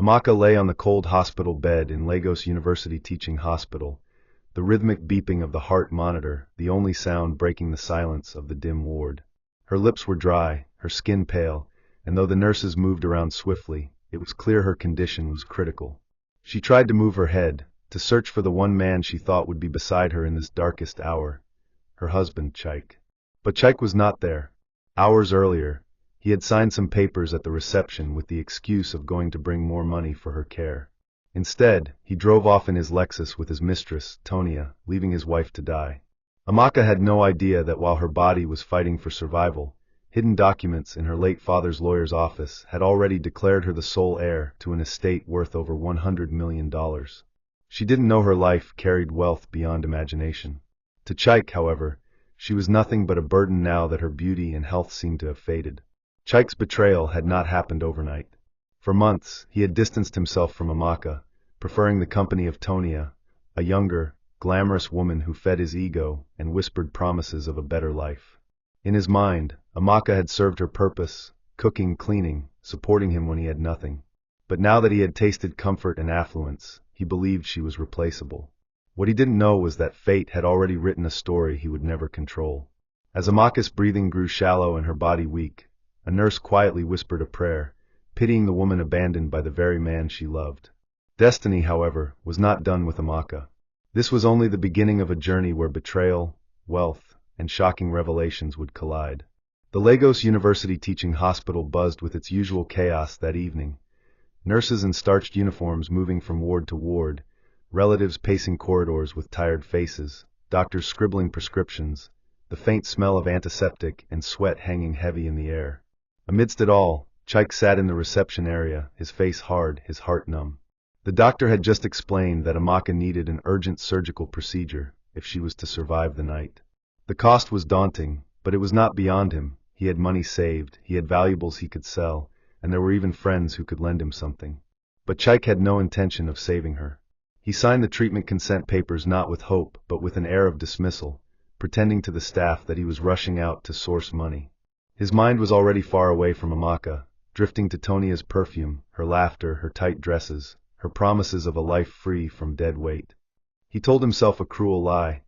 Amaka lay on the cold hospital bed in Lagos University Teaching Hospital, the rhythmic beeping of the heart monitor, the only sound breaking the silence of the dim ward. Her lips were dry, her skin pale, and though the nurses moved around swiftly, it was clear her condition was critical. She tried to move her head, to search for the one man she thought would be beside her in this darkest hour, her husband, Chike. But Chike was not there. Hours earlier, he had signed some papers at the reception with the excuse of going to bring more money for her care. Instead, he drove off in his Lexus with his mistress, Tonia, leaving his wife to die. Amaka had no idea that while her body was fighting for survival, hidden documents in her late father's lawyer's office had already declared her the sole heir to an estate worth over $100 million. She didn't know her life carried wealth beyond imagination. To Chike, however, she was nothing but a burden now that her beauty and health seemed to have faded. Chike's betrayal had not happened overnight. For months, he had distanced himself from Amaka, preferring the company of Tonia, a younger, glamorous woman who fed his ego and whispered promises of a better life. In his mind, Amaka had served her purpose, cooking, cleaning, supporting him when he had nothing. But now that he had tasted comfort and affluence, he believed she was replaceable. What he didn't know was that fate had already written a story he would never control. As Amaka's breathing grew shallow and her body weak, a nurse quietly whispered a prayer, pitying the woman abandoned by the very man she loved. Destiny, however, was not done with Amaka. This was only the beginning of a journey where betrayal, wealth, and shocking revelations would collide. The Lagos University Teaching Hospital buzzed with its usual chaos that evening. Nurses in starched uniforms moving from ward to ward, relatives pacing corridors with tired faces, doctors scribbling prescriptions, the faint smell of antiseptic and sweat hanging heavy in the air. Amidst it all, Chike sat in the reception area, his face hard, his heart numb. The doctor had just explained that Amaka needed an urgent surgical procedure if she was to survive the night. The cost was daunting, but it was not beyond him. He had money saved, he had valuables he could sell, and there were even friends who could lend him something. But Chike had no intention of saving her. He signed the treatment consent papers not with hope, but with an air of dismissal, pretending to the staff that he was rushing out to source money. His mind was already far away from Amaka, drifting to Tonia's perfume, her laughter, her tight dresses, her promises of a life free from dead weight. He told himself a cruel lie,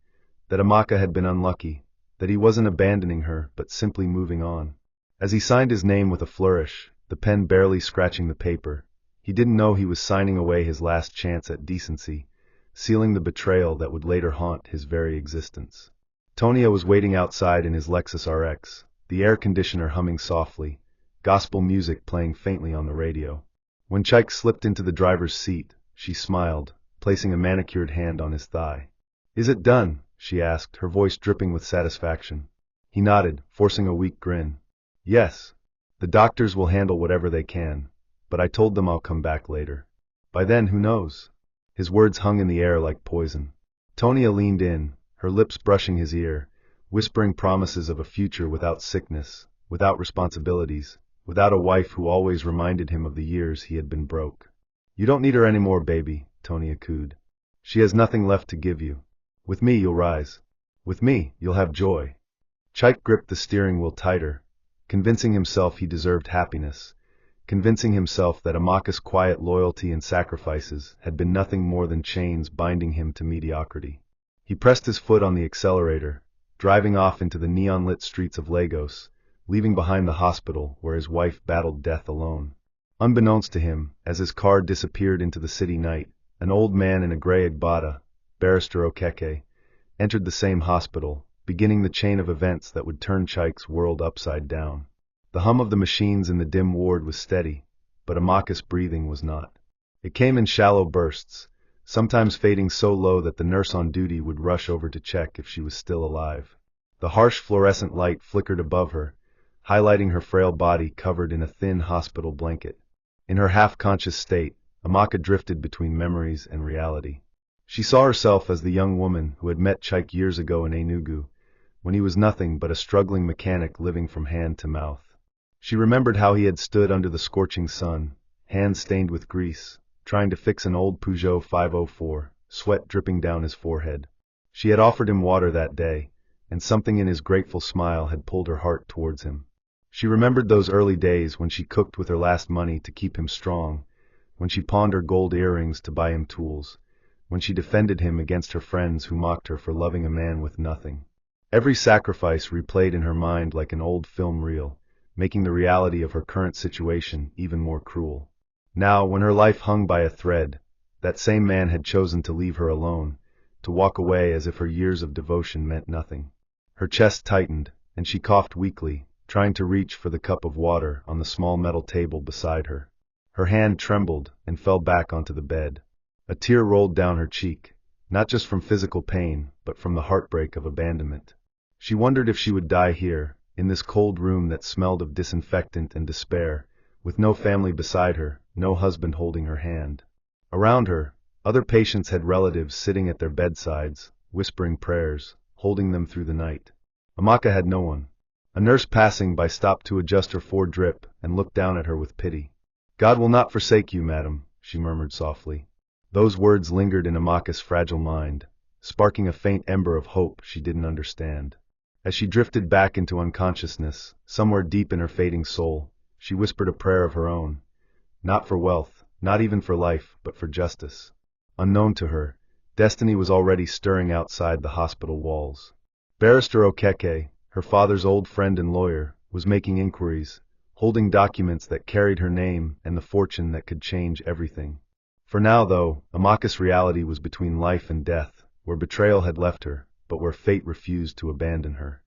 that Amaka had been unlucky, that he wasn't abandoning her, but simply moving on. As he signed his name with a flourish, the pen barely scratching the paper, he didn't know he was signing away his last chance at decency, sealing the betrayal that would later haunt his very existence. Tonia was waiting outside in his Lexus RX, the air conditioner humming softly, gospel music playing faintly on the radio. When Chike slipped into the driver's seat, she smiled, placing a manicured hand on his thigh. "Is it done?" she asked, her voice dripping with satisfaction. He nodded, forcing a weak grin. "Yes. The doctors will handle whatever they can, but I told them I'll come back later. By then, who knows?" His words hung in the air like poison. Tonia leaned in, her lips brushing his ear, whispering promises of a future without sickness, without responsibilities, without a wife who always reminded him of the years he had been broke. "You don't need her anymore, baby," Tonia cooed. "She has nothing left to give you. With me you'll rise. With me you'll have joy." Chike gripped the steering wheel tighter, convincing himself he deserved happiness, convincing himself that Amaka's quiet loyalty and sacrifices had been nothing more than chains binding him to mediocrity. He pressed his foot on the accelerator, driving off into the neon-lit streets of Lagos, leaving behind the hospital where his wife battled death alone. Unbeknownst to him, as his car disappeared into the city night, an old man in a gray agbada, Barrister Chike, entered the same hospital, beginning the chain of events that would turn Chike's world upside down. The hum of the machines in the dim ward was steady, but Amaka's breathing was not. It came in shallow bursts, sometimes fading so low that the nurse on duty would rush over to check if she was still alive. The harsh fluorescent light flickered above her, highlighting her frail body covered in a thin hospital blanket. In her half-conscious state, Amaka drifted between memories and reality. She saw herself as the young woman who had met Chike years ago in Enugu, when he was nothing but a struggling mechanic living from hand to mouth. She remembered how he had stood under the scorching sun, hands stained with grease, trying to fix an old Peugeot 504, sweat dripping down his forehead. She had offered him water that day, and something in his grateful smile had pulled her heart towards him. She remembered those early days when she cooked with her last money to keep him strong, when she pawned her gold earrings to buy him tools, when she defended him against her friends who mocked her for loving a man with nothing. Every sacrifice replayed in her mind like an old film reel, making the reality of her current situation even more cruel. Now, when her life hung by a thread, that same man had chosen to leave her alone, to walk away as if her years of devotion meant nothing. Her chest tightened, and she coughed weakly, trying to reach for the cup of water on the small metal table beside her. Her hand trembled and fell back onto the bed. A tear rolled down her cheek, not just from physical pain, but from the heartbreak of abandonment. She wondered if she would die here, in this cold room that smelled of disinfectant and despair, with no family beside her, no husband holding her hand. Around her, other patients had relatives sitting at their bedsides, whispering prayers, holding them through the night. Amaka had no one. A nurse passing by stopped to adjust her foredrip and looked down at her with pity. "God will not forsake you, madam," she murmured softly. Those words lingered in Amaka's fragile mind, sparking a faint ember of hope she didn't understand. As she drifted back into unconsciousness, somewhere deep in her fading soul, she whispered a prayer of her own. Not for wealth, not even for life, but for justice. Unknown to her, destiny was already stirring outside the hospital walls. Barrister Chike, her father's old friend and lawyer, was making inquiries, holding documents that carried her name and the fortune that could change everything. For now, though, Amaka's reality was between life and death, where betrayal had left her, but where fate refused to abandon her.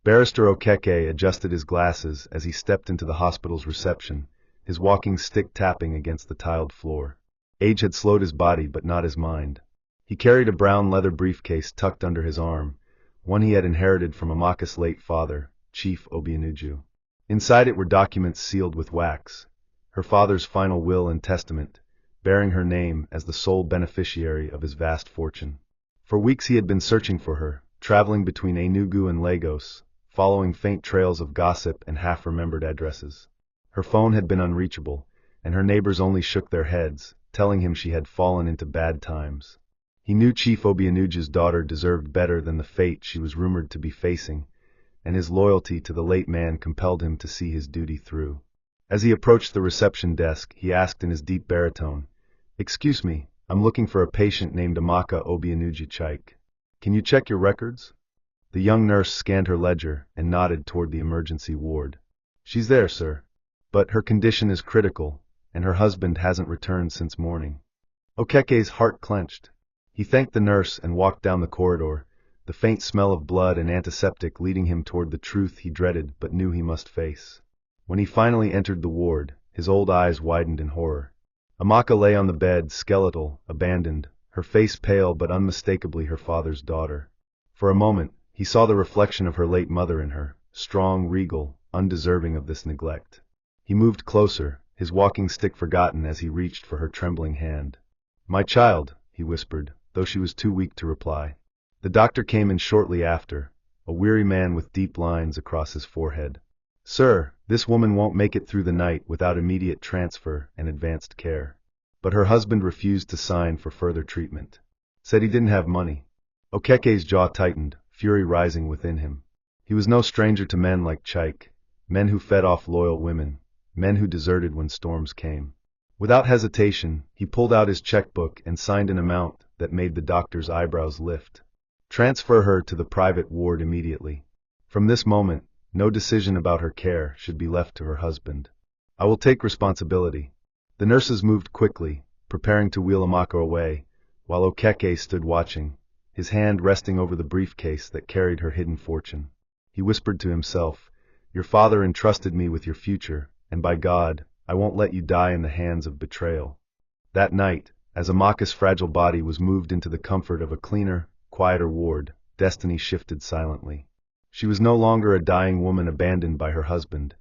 Barrister Chike adjusted his glasses as he stepped into the hospital's reception, his walking stick tapping against the tiled floor. Age had slowed his body but not his mind. He carried a brown leather briefcase tucked under his arm, one he had inherited from Amaka's late father, Chief Obianuju. Inside it were documents sealed with wax, her father's final will and testament, bearing her name as the sole beneficiary of his vast fortune. For weeks he had been searching for her, traveling between Enugu and Lagos, following faint trails of gossip and half-remembered addresses. Her phone had been unreachable, and her neighbors only shook their heads, telling him she had fallen into bad times. He knew Chief Obianuju's daughter deserved better than the fate she was rumored to be facing, and his loyalty to the late man compelled him to see his duty through. As he approached the reception desk, he asked in his deep baritone, "Excuse me, I'm looking for a patient named Amaka Obianuju Chike. Can you check your records?" The young nurse scanned her ledger and nodded toward the emergency ward. "She's there, sir. But her condition is critical, and her husband hasn't returned since morning." Okeke's heart clenched. He thanked the nurse and walked down the corridor, the faint smell of blood and antiseptic leading him toward the truth he dreaded but knew he must face. When he finally entered the ward, his old eyes widened in horror. Amaka lay on the bed, skeletal, abandoned, her face pale but unmistakably her father's daughter. For a moment, he saw the reflection of her late mother in her, strong, regal, undeserving of this neglect. He moved closer, his walking stick forgotten as he reached for her trembling hand. "My child," he whispered, though she was too weak to reply. The doctor came in shortly after, a weary man with deep lines across his forehead. "Sir, this woman won't make it through the night without immediate transfer and advanced care." But her husband refused to sign for further treatment. Said he didn't have money. Okeke's jaw tightened, fury rising within him. He was no stranger to men like Chike, men who fed off loyal women, men who deserted when storms came. Without hesitation, he pulled out his checkbook and signed an amount that made the doctor's eyebrows lift. "Transfer her to the private ward immediately. From this moment, no decision about her care should be left to her husband. I will take responsibility." The nurses moved quickly, preparing to wheel Amaka away, while Okeke stood watching, his hand resting over the briefcase that carried her hidden fortune. He whispered to himself, "Your father entrusted me with your future, and by God, I won't let you die in the hands of betrayal." That night, as Amaka's fragile body was moved into the comfort of a cleaner, quieter ward, destiny shifted silently. She was no longer a dying woman abandoned by her husband.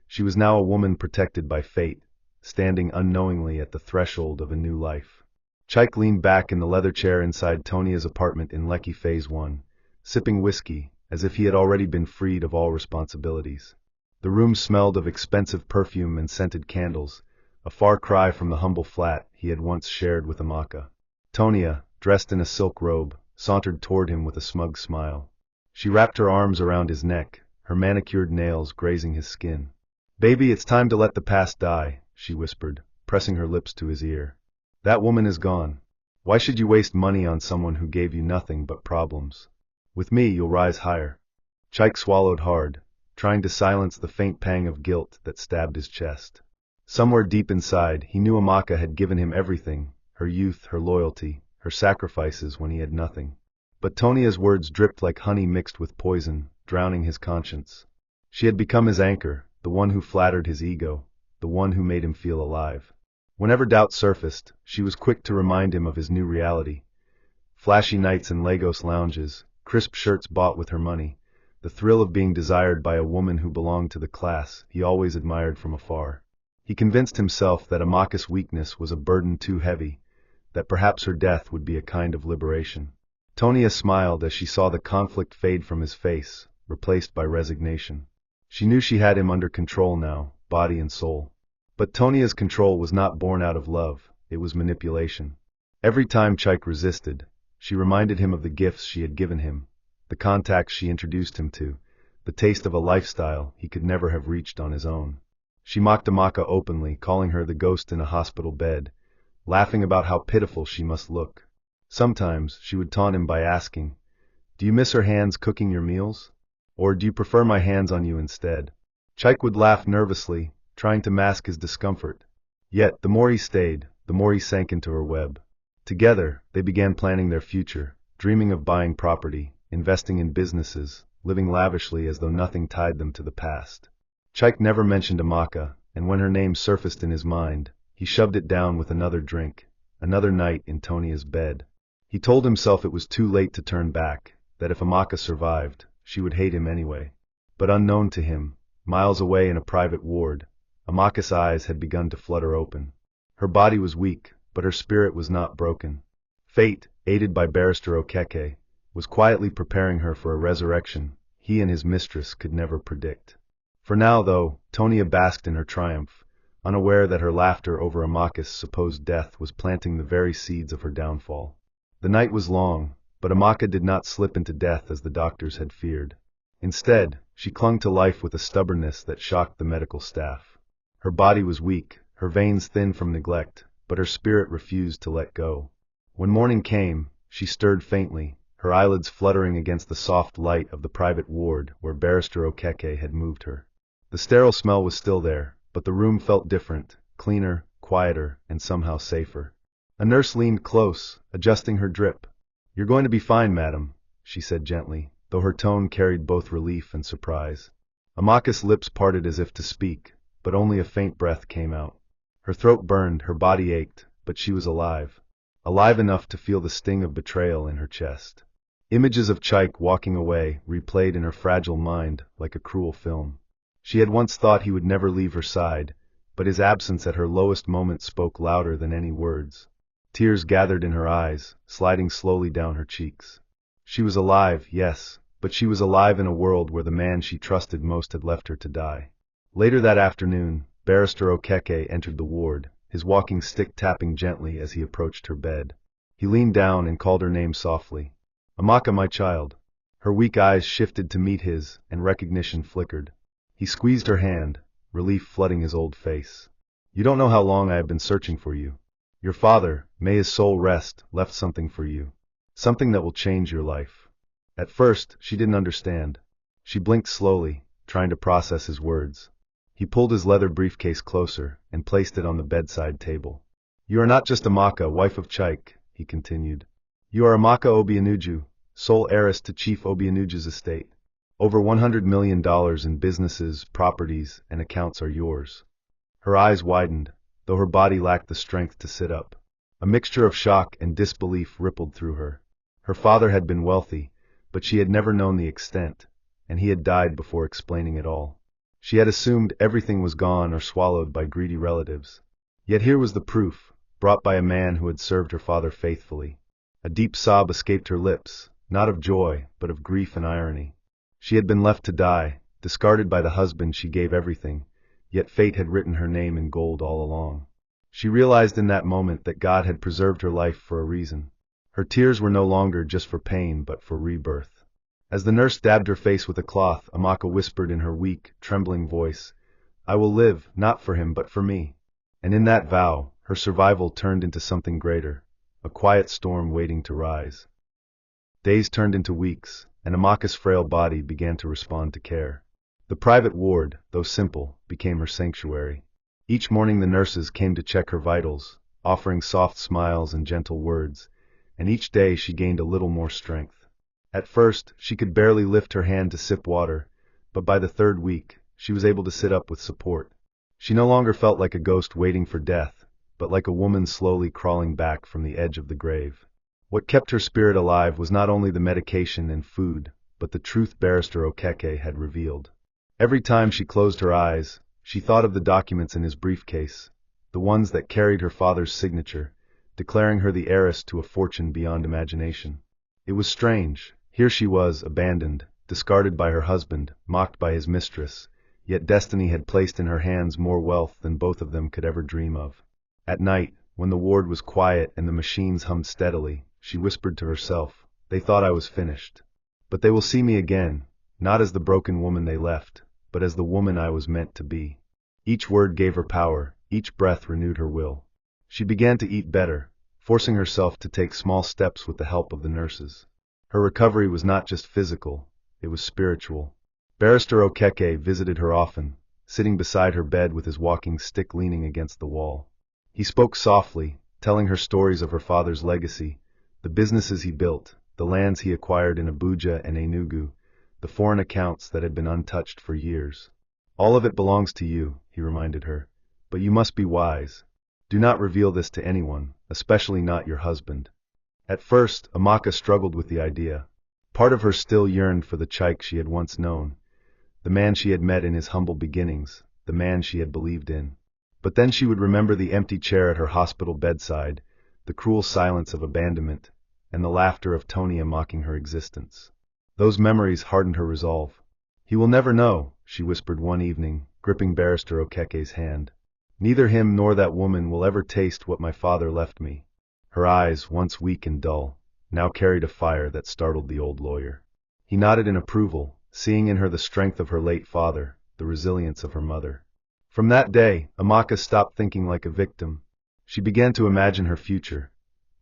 She was now a woman protected by fate, standing unknowingly at the threshold of a new life. Chike leaned back in the leather chair inside Tonia's apartment in Lekki Phase 1, sipping whiskey, as if he had already been freed of all responsibilities. The room smelled of expensive perfume and scented candles, a far cry from the humble flat he had once shared with Amaka. Tonia, dressed in a silk robe, sauntered toward him with a smug smile. She wrapped her arms around his neck, her manicured nails grazing his skin. "Baby, it's time to let the past die," she whispered, pressing her lips to his ear. That woman is gone. Why should you waste money on someone who gave you nothing but problems? With me, you'll rise higher. Chike swallowed hard, trying to silence the faint pang of guilt that stabbed his chest. Somewhere deep inside, he knew Amaka had given him everything, her youth, her loyalty, her sacrifices when he had nothing. But Tonia's words dripped like honey mixed with poison, drowning his conscience. She had become his anchor, the one who flattered his ego, the one who made him feel alive. Whenever doubt surfaced, she was quick to remind him of his new reality. Flashy nights in Lagos lounges, crisp shirts bought with her money, the thrill of being desired by a woman who belonged to the class he always admired from afar. He convinced himself that Amaka's weakness was a burden too heavy, that perhaps her death would be a kind of liberation. Tonia smiled as she saw the conflict fade from his face, replaced by resignation. She knew she had him under control now, body and soul. But Tonia's control was not born out of love, it was manipulation. Every time Chike resisted, she reminded him of the gifts she had given him, the contacts she introduced him to, the taste of a lifestyle he could never have reached on his own. She mocked Amaka openly, calling her the ghost in a hospital bed, laughing about how pitiful she must look. Sometimes she would taunt him by asking, "Do you miss her hands cooking your meals? Or do you prefer my hands on you instead?" Chike would laugh nervously, trying to mask his discomfort. Yet, the more he stayed, the more he sank into her web. Together, they began planning their future, dreaming of buying property, investing in businesses, living lavishly as though nothing tied them to the past. Chike never mentioned Amaka, and when her name surfaced in his mind, he shoved it down with another drink, another night in Tonia's bed. He told himself it was too late to turn back, that if Amaka survived, she would hate him anyway. But unknown to him, miles away in a private ward, Amaka's eyes had begun to flutter open. Her body was weak, but her spirit was not broken. Fate, aided by Barrister Chike, was quietly preparing her for a resurrection he and his mistress could never predict. For now, though, Tonia basked in her triumph, unaware that her laughter over Amaka's supposed death was planting the very seeds of her downfall. The night was long, but Amaka did not slip into death as the doctors had feared. Instead, she clung to life with a stubbornness that shocked the medical staff. Her body was weak, her veins thin from neglect, but her spirit refused to let go. When morning came, she stirred faintly, her eyelids fluttering against the soft light of the private ward where Barrister Chike had moved her. The sterile smell was still there, but the room felt different, cleaner, quieter, and somehow safer. A nurse leaned close, adjusting her drip. "You're going to be fine, madam," she said gently, though her tone carried both relief and surprise. Amaka's lips parted as if to speak, but only a faint breath came out. Her throat burned, her body ached, but she was alive. Alive enough to feel the sting of betrayal in her chest. Images of Chike walking away replayed in her fragile mind like a cruel film. She had once thought he would never leave her side, but his absence at her lowest moment spoke louder than any words. Tears gathered in her eyes, sliding slowly down her cheeks. She was alive, yes, but she was alive in a world where the man she trusted most had left her to die. Later that afternoon, Barrister Chike entered the ward, his walking stick tapping gently as he approached her bed. He leaned down and called her name softly. "Amaka, my child." Her weak eyes shifted to meet his, and recognition flickered. He squeezed her hand, relief flooding his old face. "You don't know how long I have been searching for you. Your father, may his soul rest, left something for you. Something that will change your life." At first, she didn't understand. She blinked slowly, trying to process his words. He pulled his leather briefcase closer and placed it on the bedside table. "You are not just Amaka, wife of Chike," he continued. "You are Amaka Obianuju, sole heiress to Chief Obianuju's estate. Over $100 million in businesses, properties, and accounts are yours." Her eyes widened, though her body lacked the strength to sit up. A mixture of shock and disbelief rippled through her. Her father had been wealthy, but she had never known the extent, and he had died before explaining it all. She had assumed everything was gone or swallowed by greedy relatives. Yet here was the proof, brought by a man who had served her father faithfully. A deep sob escaped her lips, not of joy, but of grief and irony. She had been left to die, discarded by the husband she gave everything, yet fate had written her name in gold all along. She realized in that moment that God had preserved her life for a reason. Her tears were no longer just for pain but for rebirth. As the nurse dabbed her face with a cloth, Amaka whispered in her weak, trembling voice, "I will live, not for him but for me." And in that vow, her survival turned into something greater, a quiet storm waiting to rise. Days turned into weeks, and Amaka's frail body began to respond to care. The private ward, though simple, became her sanctuary. Each morning the nurses came to check her vitals, offering soft smiles and gentle words, and each day she gained a little more strength. At first, she could barely lift her hand to sip water, but by the third week, she was able to sit up with support. She no longer felt like a ghost waiting for death, but like a woman slowly crawling back from the edge of the grave. What kept her spirit alive was not only the medication and food, but the truth Barrister Okeke had revealed. Every time she closed her eyes, she thought of the documents in his briefcase, the ones that carried her father's signature, declaring her the heiress to a fortune beyond imagination. It was strange. Here she was, abandoned, discarded by her husband, mocked by his mistress, yet destiny had placed in her hands more wealth than both of them could ever dream of. At night, when the ward was quiet and the machines hummed steadily, she whispered to herself, "They thought I was finished. But they will see me again, not as the broken woman they left, but as the woman I was meant to be." Each word gave her power, each breath renewed her will. She began to eat better, forcing herself to take small steps with the help of the nurses. Her recovery was not just physical, it was spiritual. Barrister Okeke visited her often, sitting beside her bed with his walking stick leaning against the wall. He spoke softly, telling her stories of her father's legacy, the businesses he built, the lands he acquired in Abuja and Enugu, the foreign accounts that had been untouched for years. "All of it belongs to you," he reminded her, "but you must be wise. Do not reveal this to anyone, especially not your husband." At first, Amaka struggled with the idea. Part of her still yearned for the Chike she had once known, the man she had met in his humble beginnings, the man she had believed in. But then she would remember the empty chair at her hospital bedside, the cruel silence of abandonment, and the laughter of Tonia mocking her existence. Those memories hardened her resolve. "He will never know," she whispered one evening, gripping Barrister Okeke's hand. "Neither him nor that woman will ever taste what my father left me." Her eyes, once weak and dull, now carried a fire that startled the old lawyer. He nodded in approval, seeing in her the strength of her late father, the resilience of her mother. From that day, Amaka stopped thinking like a victim. She began to imagine her future,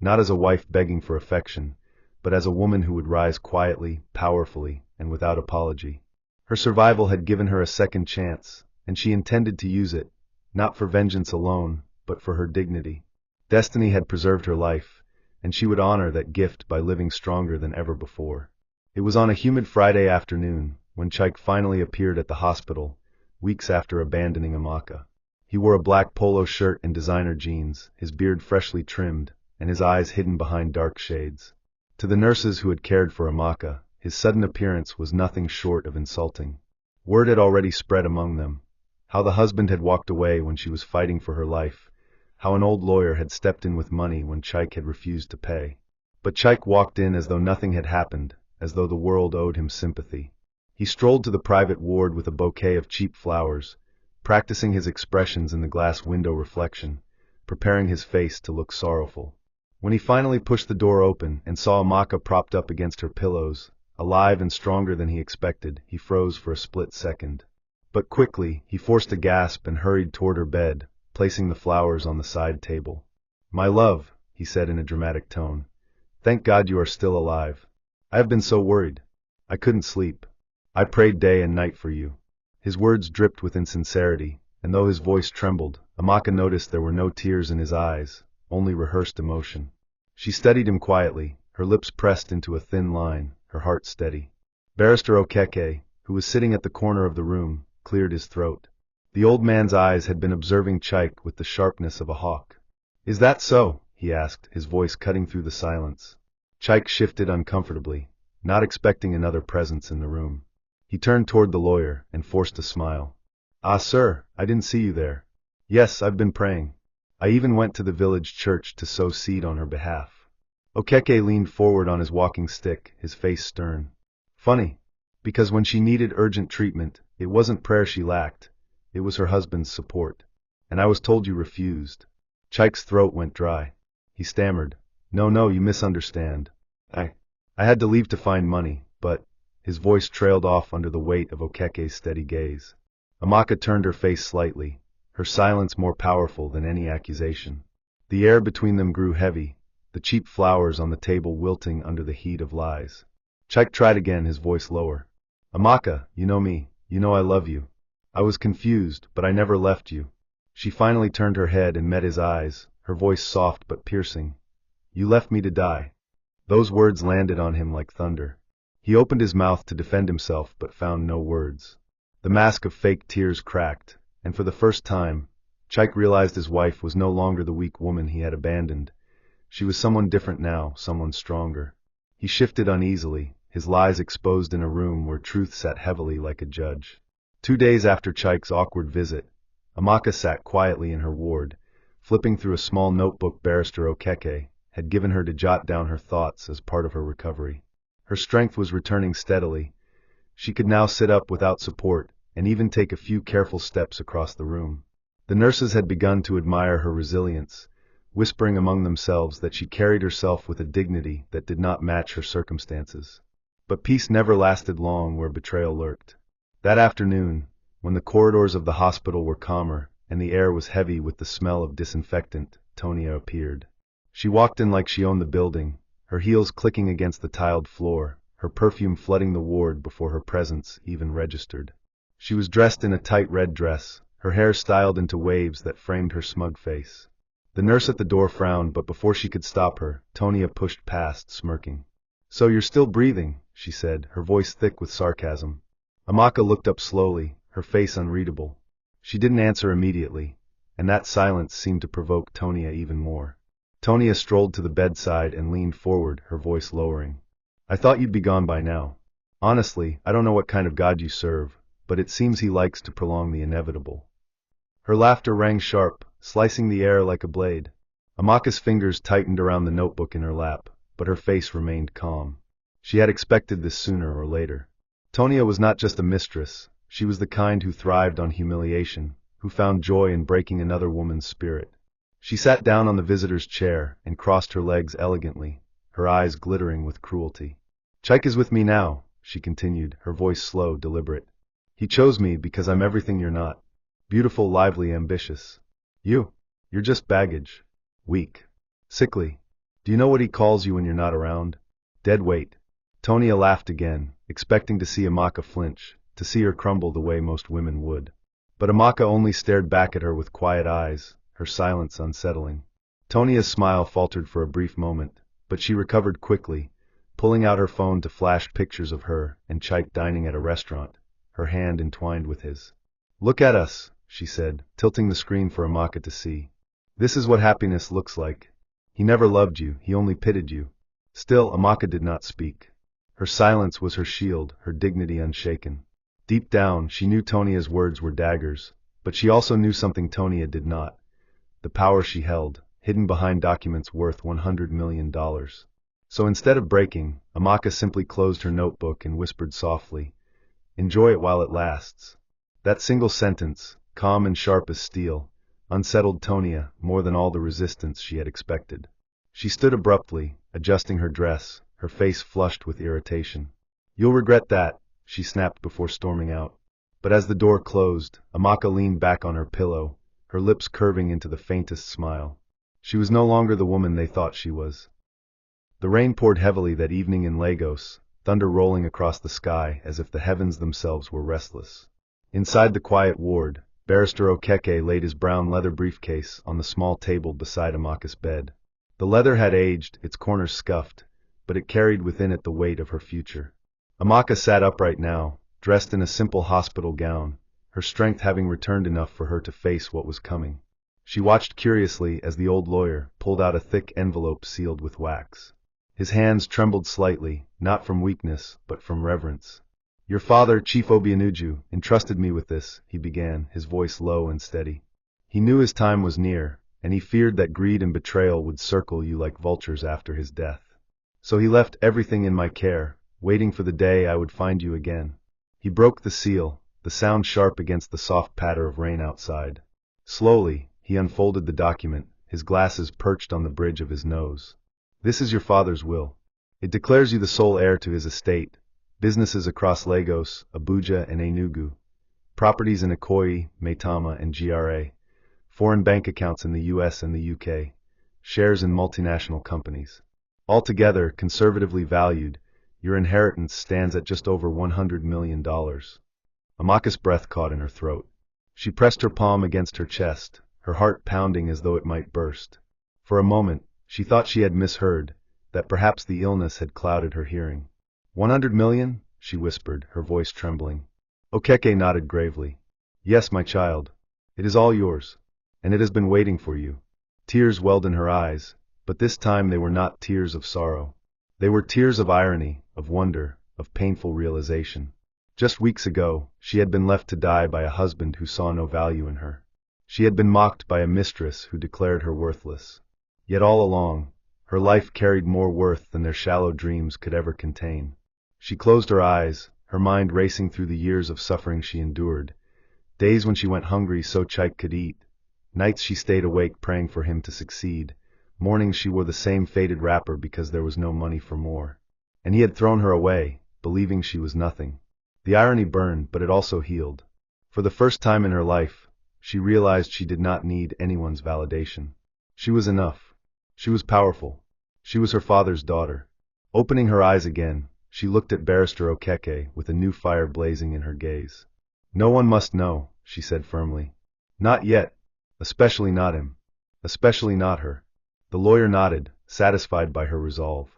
not as a wife begging for affection, but as a woman who would rise quietly, powerfully, and without apology. Her survival had given her a second chance, and she intended to use it, not for vengeance alone, but for her dignity. Destiny had preserved her life, and she would honor that gift by living stronger than ever before. It was on a humid Friday afternoon, when Chike finally appeared at the hospital, weeks after abandoning Amaka. He wore a black polo shirt and designer jeans, his beard freshly trimmed, and his eyes hidden behind dark shades. To the nurses who had cared for Amaka, his sudden appearance was nothing short of insulting. Word had already spread among them, how the husband had walked away when she was fighting for her life, how an old lawyer had stepped in with money when Chike had refused to pay. But Chike walked in as though nothing had happened, as though the world owed him sympathy. He strolled to the private ward with a bouquet of cheap flowers, practicing his expressions in the glass window reflection, preparing his face to look sorrowful. When he finally pushed the door open and saw Amaka propped up against her pillows, alive and stronger than he expected, he froze for a split second. But quickly, he forced a gasp and hurried toward her bed, placing the flowers on the side table. "My love," he said in a dramatic tone, "thank God you are still alive. I have been so worried. I couldn't sleep. I prayed day and night for you." His words dripped with insincerity, and though his voice trembled, Amaka noticed there were no tears in his eyes, only rehearsed emotion. She studied him quietly, her lips pressed into a thin line, her heart steady. Barrister Okeke, who was sitting at the corner of the room, cleared his throat. The old man's eyes had been observing Chike with the sharpness of a hawk. "Is that so?" he asked, his voice cutting through the silence. Chike shifted uncomfortably, not expecting another presence in the room. He turned toward the lawyer and forced a smile. "Ah, sir, I didn't see you there. Yes, I've been praying. I even went to the village church to sow seed on her behalf." Okeke leaned forward on his walking stick, his face stern. "Funny, because when she needed urgent treatment, it wasn't prayer she lacked, it was her husband's support. And I was told you refused." Chike's throat went dry. He stammered, No, you misunderstand. I had to leave to find money, but..." His voice trailed off under the weight of Okeke's steady gaze. Amaka turned her face slightly, her silence more powerful than any accusation. The air between them grew heavy, the cheap flowers on the table wilting under the heat of lies. Chike tried again, his voice lower. Amaka, you know me, you know I love you. I was confused, but I never left you. She finally turned her head and met his eyes, her voice soft but piercing. You left me to die. Those words landed on him like thunder. He opened his mouth to defend himself but found no words. The mask of fake tears cracked, and for the first time, Chike realized his wife was no longer the weak woman he had abandoned. She was someone different now, someone stronger. He shifted uneasily, his lies exposed in a room where truth sat heavily like a judge. 2 days after Chike's awkward visit, Amaka sat quietly in her ward, flipping through a small notebook Barrister Chike had given her to jot down her thoughts as part of her recovery. Her strength was returning steadily. She could now sit up without support, and even take a few careful steps across the room. The nurses had begun to admire her resilience, whispering among themselves that she carried herself with a dignity that did not match her circumstances. But peace never lasted long where betrayal lurked. That afternoon, when the corridors of the hospital were calmer and the air was heavy with the smell of disinfectant, Tonia appeared. She walked in like she owned the building, her heels clicking against the tiled floor, her perfume flooding the ward before her presence even registered. She was dressed in a tight red dress, her hair styled into waves that framed her smug face. The nurse at the door frowned, but before she could stop her, Tonia pushed past, smirking. "So you're still breathing," she said, her voice thick with sarcasm. Amaka looked up slowly, her face unreadable. She didn't answer immediately, and that silence seemed to provoke Tonia even more. Tonia strolled to the bedside and leaned forward, her voice lowering. "I thought you'd be gone by now. Honestly, I don't know what kind of God you serve, but it seems he likes to prolong the inevitable." Her laughter rang sharp, slicing the air like a blade. Amaka's fingers tightened around the notebook in her lap, but her face remained calm. She had expected this sooner or later. Tonia was not just a mistress, she was the kind who thrived on humiliation, who found joy in breaking another woman's spirit. She sat down on the visitor's chair and crossed her legs elegantly, her eyes glittering with cruelty. "Chike is with me now," she continued, her voice slow, deliberate. "He chose me because I'm everything you're not. Beautiful, lively, ambitious. You're just baggage. Weak. Sickly. Do you know what he calls you when you're not around? Dead weight." Tonia laughed again, expecting to see Amaka flinch, to see her crumble the way most women would. But Amaka only stared back at her with quiet eyes, her silence unsettling. Tonia's smile faltered for a brief moment, but she recovered quickly, pulling out her phone to flash pictures of her and Chike dining at a restaurant, her hand entwined with his. "Look at us," she said, tilting the screen for Amaka to see. "This is what happiness looks like. He never loved you, he only pitied you." Still, Amaka did not speak. Her silence was her shield, her dignity unshaken. Deep down, she knew Tonia's words were daggers, but she also knew something Tonia did not. The power she held, hidden behind documents worth $100 million. So instead of breaking, Amaka simply closed her notebook and whispered softly, "Enjoy it while it lasts." That single sentence, calm and sharp as steel, unsettled Tonia more than all the resistance she had expected. She stood abruptly, adjusting her dress, her face flushed with irritation. "You'll regret that," she snapped before storming out. But as the door closed, Amaka leaned back on her pillow, her lips curving into the faintest smile. She was no longer the woman they thought she was. The rain poured heavily that evening in Lagos, thunder rolling across the sky as if the heavens themselves were restless. Inside the quiet ward, Barrister Chike laid his brown leather briefcase on the small table beside Amaka's bed. The leather had aged, its corners scuffed, but it carried within it the weight of her future. Amaka sat upright now, dressed in a simple hospital gown, her strength having returned enough for her to face what was coming. She watched curiously as the old lawyer pulled out a thick envelope sealed with wax. His hands trembled slightly, not from weakness, but from reverence. "Your father, Chief Obianuju, entrusted me with this," he began, his voice low and steady. "He knew his time was near, and he feared that greed and betrayal would circle you like vultures after his death. So he left everything in my care, waiting for the day I would find you again." He broke the seal, the sound sharp against the soft patter of rain outside. Slowly, he unfolded the document, his glasses perched on the bridge of his nose. "This is your father's will. It declares you the sole heir to his estate, businesses across Lagos, Abuja, and Enugu, properties in Ikoyi, Maitama, and GRA, foreign bank accounts in the US and the UK, shares in multinational companies. Altogether, conservatively valued, your inheritance stands at just over $100 million. Amaka's breath caught in her throat. She pressed her palm against her chest, her heart pounding as though it might burst. For a moment, she thought she had misheard, that perhaps the illness had clouded her hearing. 100 million? She whispered, her voice trembling. Okeke nodded gravely. Yes, my child. It is all yours. And it has been waiting for you. Tears welled in her eyes, but this time they were not tears of sorrow. They were tears of irony, of wonder, of painful realization. Just weeks ago, she had been left to die by a husband who saw no value in her. She had been mocked by a mistress who declared her worthless. Yet all along, her life carried more worth than their shallow dreams could ever contain. She closed her eyes, her mind racing through the years of suffering she endured. Days when she went hungry so Chike could eat. Nights she stayed awake praying for him to succeed. Mornings she wore the same faded wrapper because there was no money for more. And he had thrown her away, believing she was nothing. The irony burned, but it also healed. For the first time in her life, she realized she did not need anyone's validation. She was enough. She was powerful. She was her father's daughter. Opening her eyes again, she looked at Barrister Okeke with a new fire blazing in her gaze. No one must know, she said firmly. Not yet. Especially not him. Especially not her. The lawyer nodded, satisfied by her resolve.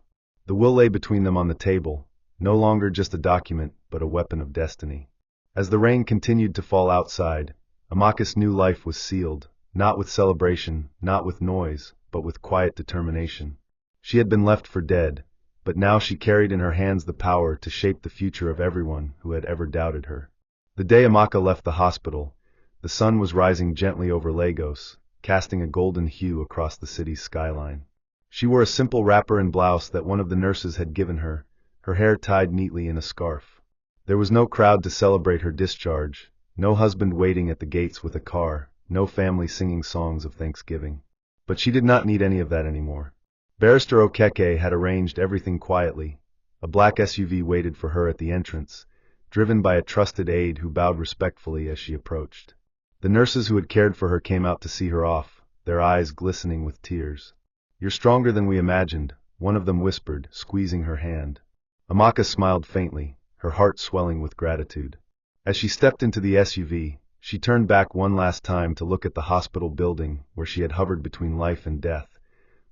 The will lay between them on the table, no longer just a document, but a weapon of destiny. As the rain continued to fall outside, Amaka's new life was sealed, not with celebration, not with noise, but with quiet determination. She had been left for dead, but now she carried in her hands the power to shape the future of everyone who had ever doubted her. The day Amaka left the hospital, the sun was rising gently over Lagos, casting a golden hue across the city's skyline. She wore a simple wrapper and blouse that one of the nurses had given her, her hair tied neatly in a scarf. There was no crowd to celebrate her discharge, no husband waiting at the gates with a car, no family singing songs of thanksgiving. But she did not need any of that anymore. Barrister Okeke had arranged everything quietly. A black SUV waited for her at the entrance, driven by a trusted aide who bowed respectfully as she approached. The nurses who had cared for her came out to see her off, their eyes glistening with tears. You're stronger than we imagined, one of them whispered, squeezing her hand. Amaka smiled faintly, her heart swelling with gratitude. As she stepped into the SUV, she turned back one last time to look at the hospital building where she had hovered between life and death,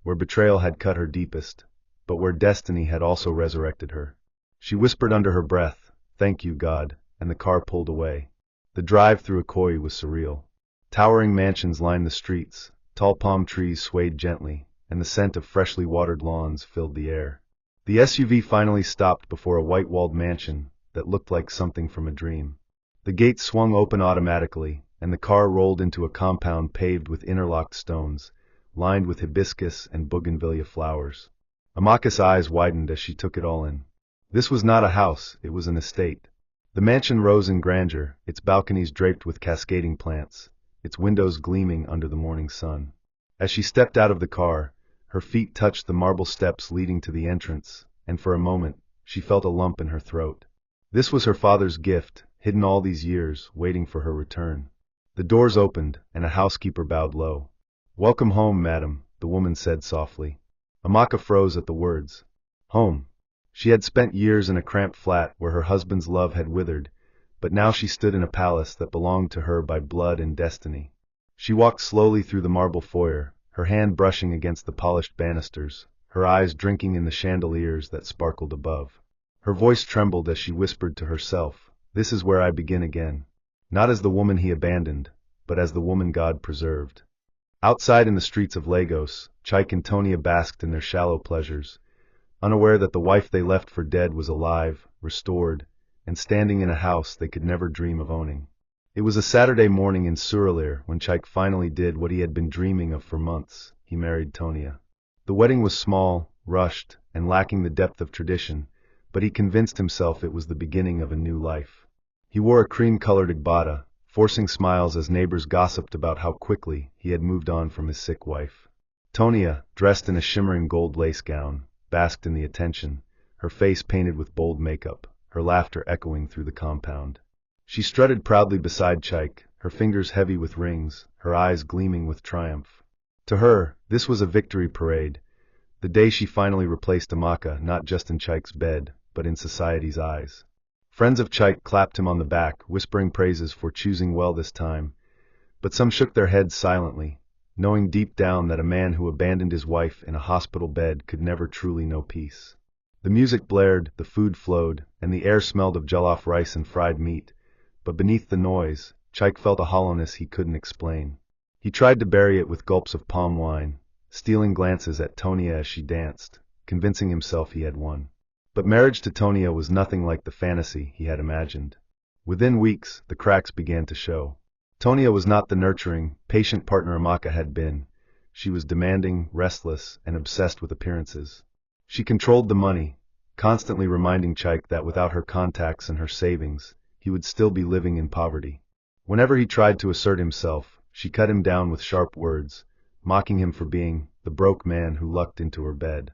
where betrayal had cut her deepest, but where destiny had also resurrected her. She whispered under her breath, "Thank you, God," and the car pulled away. The drive through Ikoyi was surreal. Towering mansions lined the streets, tall palm trees swayed gently, and the scent of freshly watered lawns filled the air. The SUV finally stopped before a white-walled mansion that looked like something from a dream. The gates swung open automatically, and the car rolled into a compound paved with interlocked stones, lined with hibiscus and bougainvillea flowers. Amaka's eyes widened as she took it all in. This was not a house, it was an estate. The mansion rose in grandeur, its balconies draped with cascading plants, its windows gleaming under the morning sun. As she stepped out of the car, her feet touched the marble steps leading to the entrance, and for a moment, she felt a lump in her throat. This was her father's gift, hidden all these years, waiting for her return. The doors opened, and a housekeeper bowed low. "Welcome home, madam," the woman said softly. Amaka froze at the words. Home. She had spent years in a cramped flat where her husband's love had withered, but now she stood in a palace that belonged to her by blood and destiny. She walked slowly through the marble foyer, her hand brushing against the polished banisters, her eyes drinking in the chandeliers that sparkled above. Her voice trembled as she whispered to herself, "This is where I begin again. Not as the woman he abandoned, but as the woman God preserved." Outside in the streets of Lagos, Chike and Tonia basked in their shallow pleasures, unaware that the wife they left for dead was alive, restored, and standing in a house they could never dream of owning. It was a Saturday morning in Surulere when Chike finally did what he had been dreaming of for months. He married Tonia. The wedding was small, rushed, and lacking the depth of tradition, but he convinced himself it was the beginning of a new life. He wore a cream-colored igbada, forcing smiles as neighbors gossiped about how quickly he had moved on from his sick wife. Tonia, dressed in a shimmering gold lace gown, basked in the attention, her face painted with bold makeup, her laughter echoing through the compound. She strutted proudly beside Chike, her fingers heavy with rings, her eyes gleaming with triumph. To her, this was a victory parade, the day she finally replaced Amaka not just in Chike's bed, but in society's eyes. Friends of Chike clapped him on the back, whispering praises for choosing well this time, but some shook their heads silently, knowing deep down that a man who abandoned his wife in a hospital bed could never truly know peace. The music blared, the food flowed, and the air smelled of jollof rice and fried meat, but beneath the noise, Chike felt a hollowness he couldn't explain. He tried to bury it with gulps of palm wine, stealing glances at Tonia as she danced, convincing himself he had won. But marriage to Tonia was nothing like the fantasy he had imagined. Within weeks, the cracks began to show. Tonia was not the nurturing, patient partner Amaka had been. She was demanding, restless, and obsessed with appearances. She controlled the money, constantly reminding Chike that without her contacts and her savings, he would still be living in poverty. Whenever he tried to assert himself, she cut him down with sharp words, mocking him for being the broke man who lucked into her bed.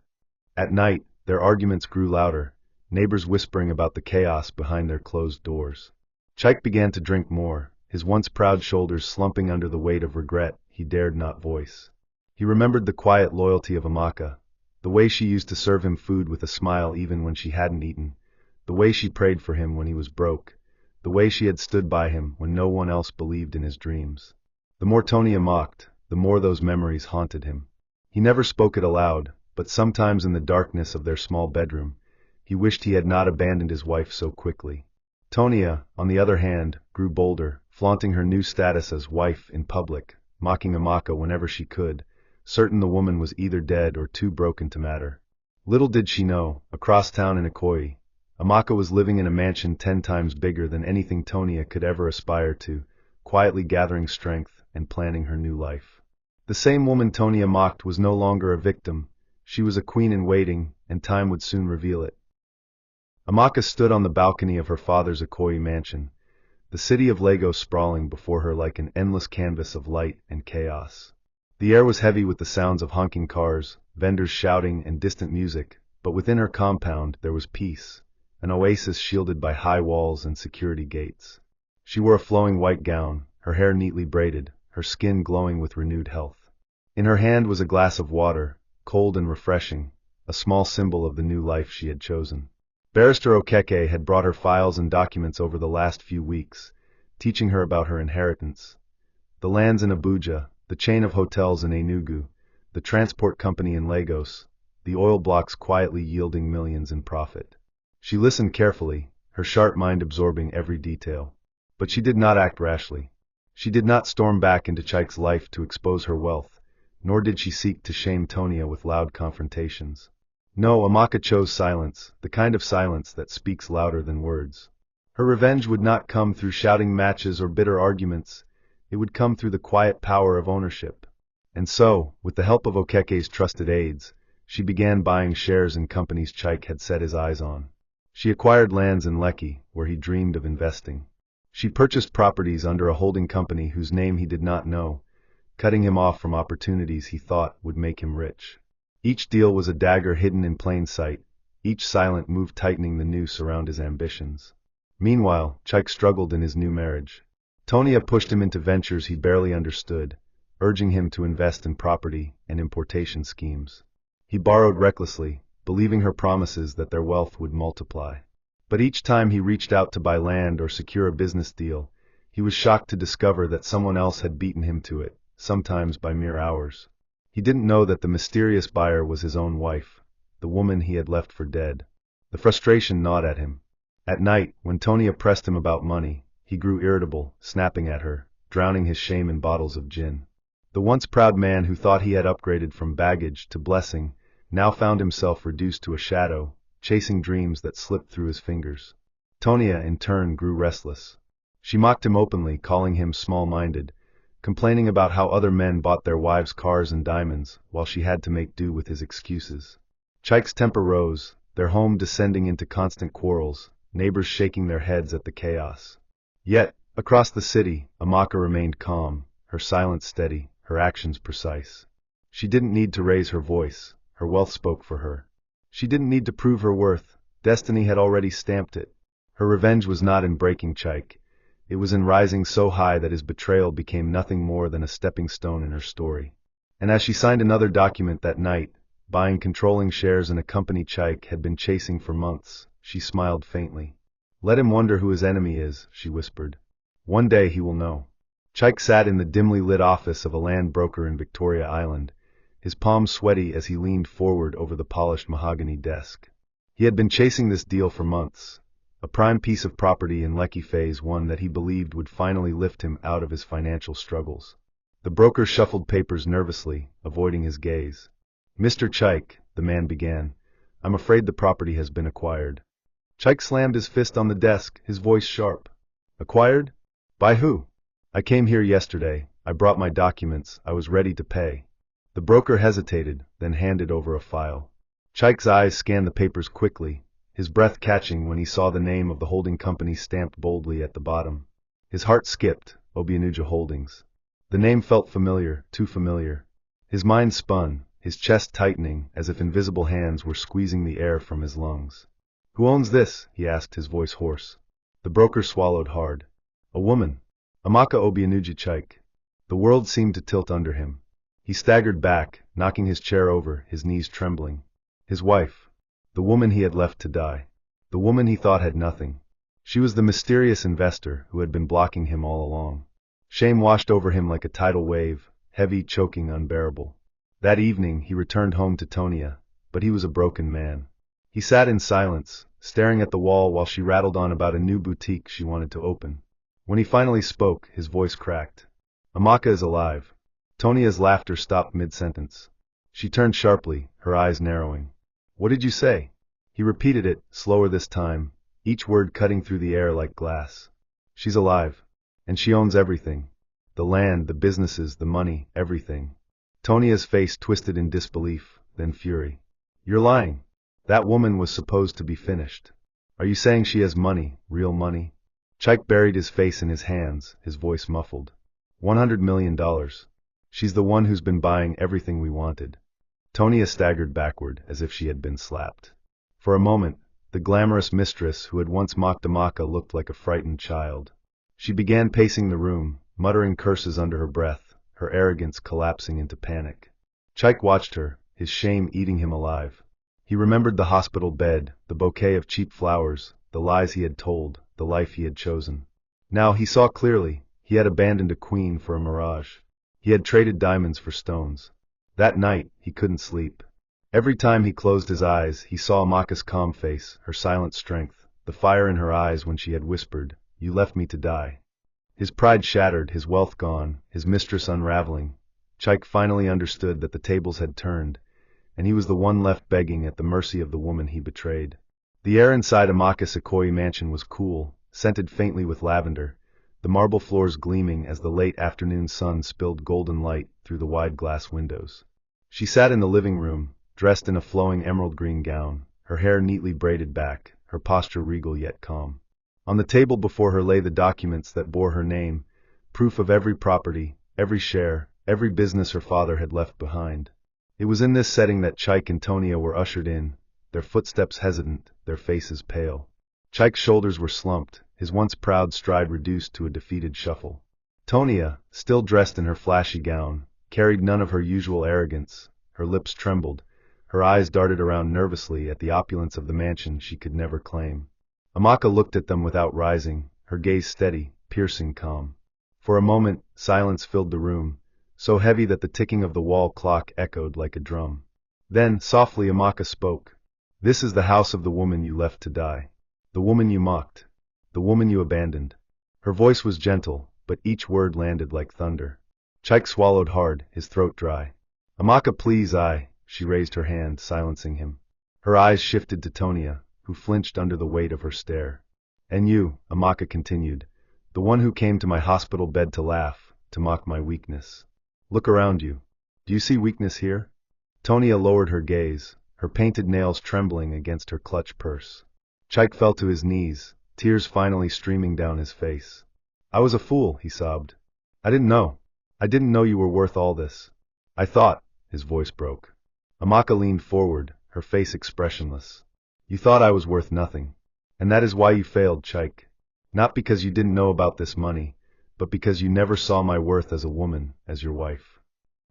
At night, their arguments grew louder, neighbors whispering about the chaos behind their closed doors. Chike began to drink more, his once proud shoulders slumping under the weight of regret he dared not voice. He remembered the quiet loyalty of Amaka, the way she used to serve him food with a smile even when she hadn't eaten, the way she prayed for him when he was broke, the way she had stood by him when no one else believed in his dreams. The more Tonia mocked, the more those memories haunted him. He never spoke it aloud, but sometimes in the darkness of their small bedroom, he wished he had not abandoned his wife so quickly. Tonia, on the other hand, grew bolder, flaunting her new status as wife in public, mocking Amaka whenever she could, certain the woman was either dead or too broken to matter. Little did she know, across town in Ikoyi, Amaka was living in a mansion 10 times bigger than anything Tonia could ever aspire to, quietly gathering strength and planning her new life. The same woman Tonia mocked was no longer a victim, she was a queen in waiting, and time would soon reveal it. Amaka stood on the balcony of her father's Ikoyi mansion, the city of Lagos sprawling before her like an endless canvas of light and chaos. The air was heavy with the sounds of honking cars, vendors shouting, and distant music, but within her compound there was peace, an oasis shielded by high walls and security gates. She wore a flowing white gown, her hair neatly braided, her skin glowing with renewed health. In her hand was a glass of water, cold and refreshing, a small symbol of the new life she had chosen. Barrister Chike had brought her files and documents over the last few weeks, teaching her about her inheritance. The lands in Abuja, the chain of hotels in Enugu, the transport company in Lagos, the oil blocks quietly yielding millions in profit. She listened carefully, her sharp mind absorbing every detail. But she did not act rashly. She did not storm back into Chike's life to expose her wealth, nor did she seek to shame Tonia with loud confrontations. No, Amaka chose silence, the kind of silence that speaks louder than words. Her revenge would not come through shouting matches or bitter arguments, it would come through the quiet power of ownership. And so, with the help of Okeke's trusted aides, she began buying shares in companies Chike had set his eyes on. She acquired lands in Lekki, where he dreamed of investing. She purchased properties under a holding company whose name he did not know, cutting him off from opportunities he thought would make him rich. Each deal was a dagger hidden in plain sight, each silent move tightening the noose around his ambitions. Meanwhile, Chike struggled in his new marriage. Tonia pushed him into ventures he barely understood, urging him to invest in property and importation schemes. He borrowed recklessly, believing her promises that their wealth would multiply. But each time he reached out to buy land or secure a business deal, he was shocked to discover that someone else had beaten him to it, sometimes by mere hours. He didn't know that the mysterious buyer was his own wife, the woman he had left for dead. The frustration gnawed at him. At night, when Tonia pressed him about money, he grew irritable, snapping at her, drowning his shame in bottles of gin. The once proud man who thought he had upgraded from baggage to blessing now found himself reduced to a shadow, chasing dreams that slipped through his fingers. Tonia, in turn, grew restless. She mocked him openly, calling him small-minded, complaining about how other men bought their wives cars and diamonds, while she had to make do with his excuses. Chike's temper rose, their home descending into constant quarrels, neighbors shaking their heads at the chaos. Yet, across the city, Amaka remained calm, her silence steady, her actions precise. She didn't need to raise her voice, her wealth spoke for her. She didn't need to prove her worth, destiny had already stamped it. Her revenge was not in breaking Chike, It was in rising so high that his betrayal became nothing more than a stepping stone in her story. And as she signed another document that night, buying controlling shares in a company Chike had been chasing for months, she smiled faintly. Let him wonder who his enemy is, she whispered. One day he will know. Chike sat in the dimly lit office of a land broker in Victoria Island, his palms sweaty as he leaned forward over the polished mahogany desk. He had been chasing this deal for months, a prime piece of property in Lekki Phase 1 that he believed would finally lift him out of his financial struggles. The broker shuffled papers nervously, avoiding his gaze. Mr. Chike, the man began, I'm afraid the property has been acquired. Chike slammed his fist on the desk, his voice sharp. Acquired? By who? I came here yesterday, I brought my documents, I was ready to pay. The broker hesitated, then handed over a file. Chike's eyes scanned the papers quickly, his breath catching when he saw the name of the holding company stamped boldly at the bottom. His heart skipped, Obianuja Holdings. The name felt familiar, too familiar. His mind spun, his chest tightening as if invisible hands were squeezing the air from his lungs. Who owns this? He asked, his voice hoarse. The broker swallowed hard. A woman. Amaka Obianuja Chike. The world seemed to tilt under him. He staggered back, knocking his chair over, his knees trembling. His wife. The woman he had left to die. The woman he thought had nothing. She was the mysterious investor who had been blocking him all along. Shame washed over him like a tidal wave, heavy, choking, unbearable. That evening he returned home to Tonia, but he was a broken man. He sat in silence, staring at the wall while she rattled on about a new boutique she wanted to open. When he finally spoke, his voice cracked. Amaka is alive. Tonia's laughter stopped mid-sentence. She turned sharply, her eyes narrowing. What did you say? He repeated it, slower this time, each word cutting through the air like glass. She's alive. And she owns everything. The land, the businesses, the money, everything. Tonia's face twisted in disbelief, then fury. You're lying. That woman was supposed to be finished. Are you saying she has money, real money? Chike buried his face in his hands, his voice muffled. $100 million. She's the one who's been buying everything we wanted. Tonia staggered backward, as if she had been slapped. For a moment, the glamorous mistress who had once mocked Amaka looked like a frightened child. She began pacing the room, muttering curses under her breath, her arrogance collapsing into panic. Chike watched her, his shame eating him alive. He remembered the hospital bed, the bouquet of cheap flowers, the lies he had told, the life he had chosen. Now he saw clearly, he had abandoned a queen for a mirage. He had traded diamonds for stones. That night, he couldn't sleep. Every time he closed his eyes, he saw Amaka's calm face, her silent strength, the fire in her eyes when she had whispered, You left me to die. His pride shattered, his wealth gone, his mistress unraveling. Chike finally understood that the tables had turned, and he was the one left begging at the mercy of the woman he betrayed. The air inside Amaka's Ikoyi mansion was cool, scented faintly with lavender, the marble floors gleaming as the late afternoon sun spilled golden light through the wide glass windows. She sat in the living room, dressed in a flowing emerald green gown, her hair neatly braided back, her posture regal yet calm. On the table before her lay the documents that bore her name, proof of every property, every share, every business her father had left behind. It was in this setting that Chike and Tonia were ushered in, their footsteps hesitant, their faces pale. Chike's shoulders were slumped, his once proud stride reduced to a defeated shuffle. Tonia, still dressed in her flashy gown, carried none of her usual arrogance. Her lips trembled, her eyes darted around nervously at the opulence of the mansion she could never claim. Amaka looked at them without rising, her gaze steady, piercing calm. For a moment, silence filled the room, so heavy that the ticking of the wall clock echoed like a drum. Then, softly, Amaka spoke. This is the house of the woman you left to die. The woman you mocked. The woman you abandoned. Her voice was gentle, but each word landed like thunder. Chike swallowed hard, his throat dry. Amaka, please, She raised her hand, silencing him. Her eyes shifted to Tonia, who flinched under the weight of her stare. And you, Amaka continued, the one who came to my hospital bed to laugh, to mock my weakness. Look around you. Do you see weakness here? Tonia lowered her gaze, her painted nails trembling against her clutch purse. Chike fell to his knees, tears finally streaming down his face. I was a fool, he sobbed. I didn't know you were worth all this. I thought, his voice broke. Amaka leaned forward, her face expressionless. You thought I was worth nothing. And that is why you failed, Chike. Not because you didn't know about this money, but because you never saw my worth as a woman, as your wife.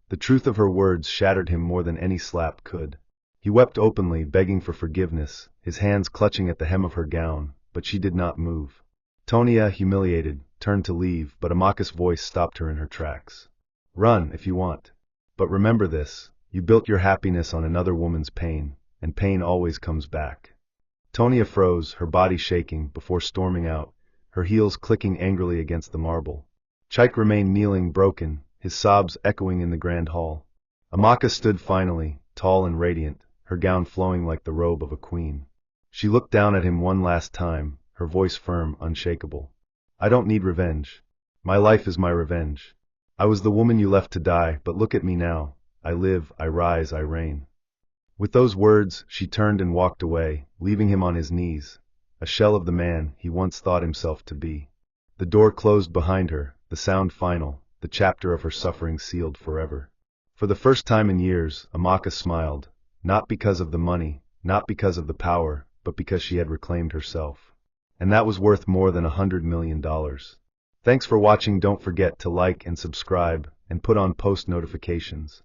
The truth of her words shattered him more than any slap could. He wept openly, begging for forgiveness, his hands clutching at the hem of her gown, but she did not move. Tonia, humiliated, turned to leave, but Amaka's voice stopped her in her tracks. Run, if you want. But remember this, you built your happiness on another woman's pain, and pain always comes back. Tonia froze, her body shaking, before storming out, her heels clicking angrily against the marble. Chike remained kneeling, broken, his sobs echoing in the grand hall. Amaka stood finally, tall and radiant, her gown flowing like the robe of a queen. She looked down at him one last time, her voice firm, unshakable. I don't need revenge. My life is my revenge. I was the woman you left to die, but look at me now. I live, I rise, I reign. With those words, she turned and walked away, leaving him on his knees, a shell of the man he once thought himself to be. The door closed behind her, the sound final, the chapter of her suffering sealed forever. For the first time in years, Amaka smiled, not because of the money, not because of the power, but because she had reclaimed herself. And that was worth more than $100 million. Thanks for watching. Don't forget to like and subscribe, and put on post notifications.